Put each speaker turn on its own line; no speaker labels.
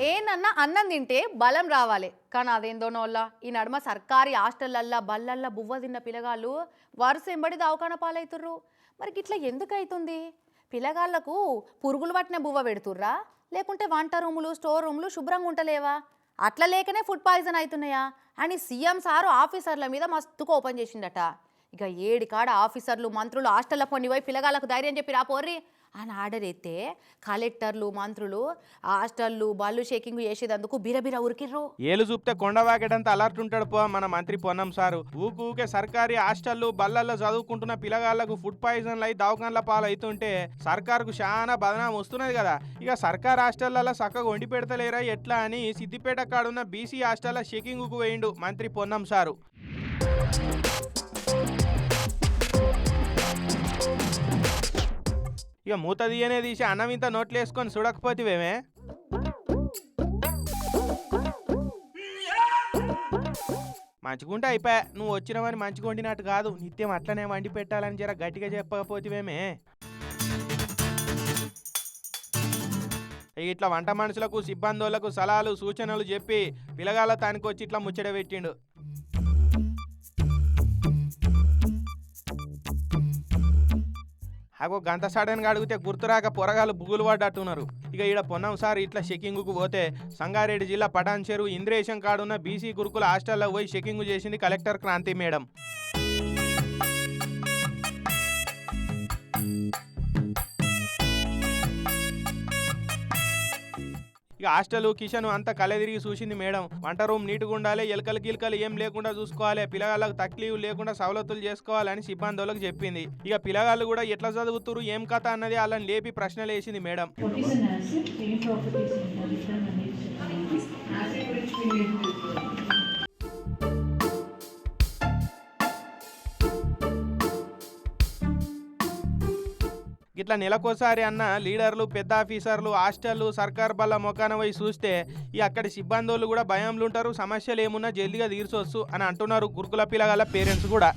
ఏనన్నా అన్నం తింటే బలం రావాలి కానీ అదేందోనోళ్ళ ఈ నడుమ సర్కారీ హాస్టల్లల్లా బల్లల్లా బువ్వ తిన్న పిల్లగాళ్ళు వరుస ఎంబడి దవాఖాన పాలవుతుర్రు. మరి గిట్లా ఎందుకు అవుతుంది? పిల్లగాళ్లకు పురుగులు పట్టిన బువ్వ పెడుతుర్రా లేకుంటే వంట రూములు స్టోర్ రూములు శుభ్రంగా ఉంటలేవా? అట్లా లేకనే ఫుడ్ పాయిజన్ అవుతున్నాయా అని సీఎం సారు ఆఫీసర్ల మీద మస్తు కోపం చేసిండట. ఇక ఏడికాడ ఆఫీసర్లు మంత్రులు హాస్టల్ల పొండి పోయి పిల్లగాళ్ళకు ధైర్యం చెప్పి రాపోర్రి అని ఆర్డర్ అయితే కలెక్టర్లు మంత్రులు హాస్టళ్ళు బళ్ళు షేకింగ్ చేసేదందుకు బిరబిర ఉరికిర్రు.
ఏలు చూపితే కొండవాకేటంత అలర్ట్ ఉంటాడు పో మన మంత్రి పొన్నం సారు. ఊకే సర్కారీ హాస్టళ్ళు బళ్ళల్లో చదువుకుంటున్న పిల్లగాళ్లకు ఫుడ్ పాయిజన్లు అయి దవాఖాన్ల పాలు అవుతుంటే సర్కారుకు చాలా బదనాం వస్తున్నది కదా. ఇక సర్కార్ హాస్టళ్లలో చక్కగా వండి పెడతలేరా ఎట్లా అని సిద్దిపేట కాడున్న బీసీ హాస్టల్ల షేకింగ్ కు వేయిండు మంత్రి పొన్నం సారు. ఇక మూత తీయనే తీసి అన్నం ఇంత నోట్లు వేసుకొని చూడకపోతేవేమే. మంచిగుంటే అయిపోయా, నువ్వు వచ్చినవని మంచిగా వండినట్టు కాదు, నిత్యం అట్లనే వండి పెట్టాలని జర గట్టిగా చెప్పకపోతేవేమే. ఇట్లా వంట మనుషులకు సిబ్బందులకు సలహాలు సూచనలు చెప్పి పిల్లగాళ్ళ తానికి వచ్చి ఇట్లా ముచ్చట పెట్టిండు. అగో గంట సడన్గా అడిగితే గుర్తురాక పొరగాలు బుగులు పడ్డట్టున్నారు. ఇక ఈడ పొన్నం సార్ ఇట్లా షెకింగ్కు పోతే సంగారెడ్డి జిల్లా పటాన్ చెరువు ఇంద్రేశం కాడున్న బీసీ గురుకుల హాస్టల్లో పోయి షెకింగ్ చేసింది కలెక్టర్ క్రాంతి మేడం. ఇక హాస్టల్ కిచెన్ అంతా కలెదిరిగి చూసింది మేడం. వంట రూమ్ నీట్గా ఉండాలి, ఎలకలు గిలకలు ఏం లేకుండా చూసుకోవాలి, పిల్లగాళ్ళకు తక్లీఫ్ లేకుండా సవలతులు చేసుకోవాలని సిబ్బందులకు చెప్పింది. ఇక పిల్లగాళ్ళు కూడా ఎట్లా చదువుతురు ఏం కథ అన్నది వాళ్ళని లేపి ప్రశ్నలు వేసింది మేడం. ఇట్లా నెలకోసారి అన్న లీడర్లు పెద్ద ఆఫీసర్లు హాస్టళ్ళు సర్కార్ బల్ల మొకాన పోయి చూస్తే ఈ అక్కడి సిబ్బందులు కూడా భయంలో ఉంటారు, సమస్యలు ఏమున్నా జల్దిగా తీర్చొచ్చు అని అంటున్నారు గురుకుల పిల్లగాళ్ళ పేరెంట్స్ కూడా.